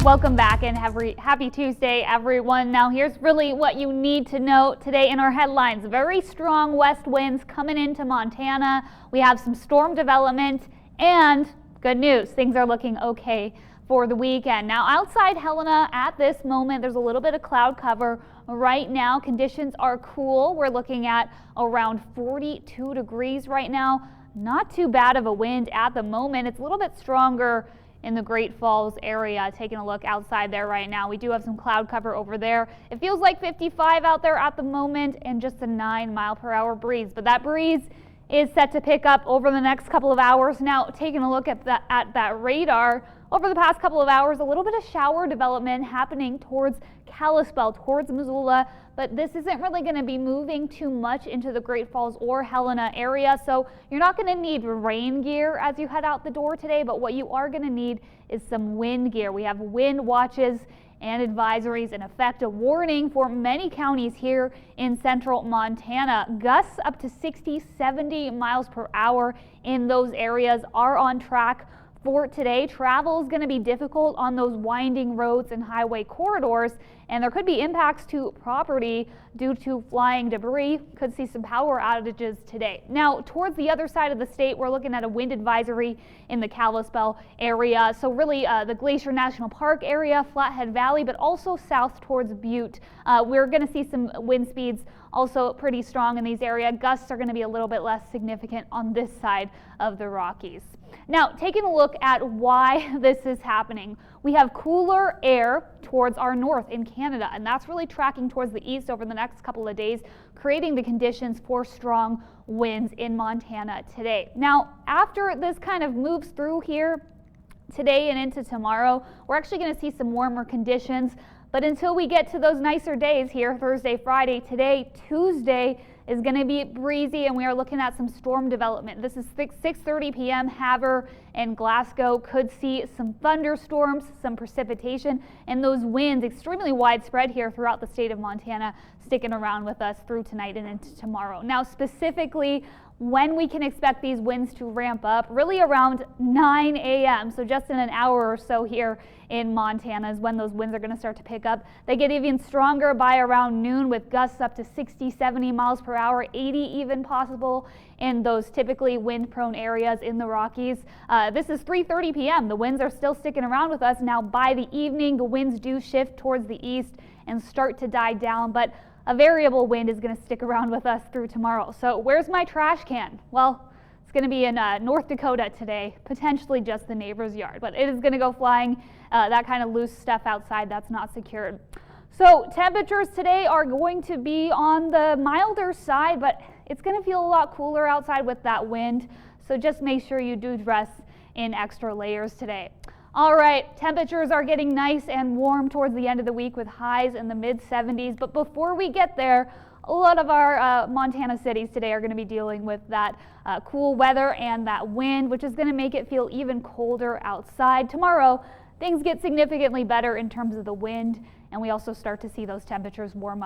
Welcome back and happy Tuesday, everyone. Now here's really what you need to know today in our headlines. Very strong west winds coming into Montana. We have some storm development and good news. Things are looking okay for the weekend. Now outside Helena at this moment, there's a little bit of cloud cover. Right now, conditions are cool. We're looking at around 42 degrees right now. Not too bad of a wind at the moment. It's a little bit stronger in the Great Falls area. Taking a look outside there right now, we do have some cloud cover over there. It feels like 55 out there at the moment and just a 9-mile-per-hour breeze, but that breeze is set to pick up over the next couple of hours. Now taking a look at that radar, over the past couple of hours, a little bit of shower development happening towards Kalispell, towards Missoula, but this isn't really going to be moving too much into the Great Falls or Helena area, so you're not going to need rain gear as you head out the door today, but what you are going to need is some wind gear. We have wind watches and advisories in effect, a warning for many counties here in central Montana. Gusts up to 60-70 miles per hour in those areas are on track for today. Travel is going to be difficult on those winding roads and highway corridors, and there could be impacts to property due to flying debris. Could see some power outages today. Now, towards the other side of the state, we're looking at a wind advisory in the Kalispell area. So really the Glacier National Park area, Flathead Valley, but also south towards Butte. We're going to see some wind speeds also pretty strong in these areas. Gusts are going to be a little bit less significant on this side of the Rockies. Now, taking a look at why this is happening, we have cooler air towards our north in Canada, and that's really tracking towards the east over the next couple of days, creating the conditions for strong winds in Montana today. Now, after this kind of moves through here today and into tomorrow, we're actually going to see some warmer conditions. But until we get to those nicer days here, Thursday, Friday, today, Tuesday is going to be breezy, and we are looking at some storm development. This is 6:30 p.m. Havre and Glasgow could see some thunderstorms, some precipitation, and those winds extremely widespread here throughout the state of Montana, sticking around with us through tonight and into tomorrow. Now, specifically, when we can expect these winds to ramp up, really around 9 a.m. So just in an hour or so here in Montana is when those winds are going to start to pick up. They get even stronger by around noon with gusts up to 60-70 miles per hour, 80 even possible in those typically wind-prone areas in the Rockies. This is 3:30 p.m. The winds are still sticking around with us. Now by the evening, the winds do shift towards the east and start to die down, but a variable wind is going to stick around with us through tomorrow. So where's my trash can? Well, it's going to be in North Dakota today, potentially just the neighbor's yard, but it is going to go flying that kind of loose stuff outside that's not secured. So temperatures today are going to be on the milder side, but it's going to feel a lot cooler outside with that wind. So just make sure you do dress in extra layers today. All right, temperatures are getting nice and warm towards the end of the week with highs in the mid-70s. But before we get there, a lot of our Montana cities today are going to be dealing with that cool weather and that wind, which is going to make it feel even colder outside. Tomorrow, things get significantly better in terms of the wind, and we also start to see those temperatures warm up.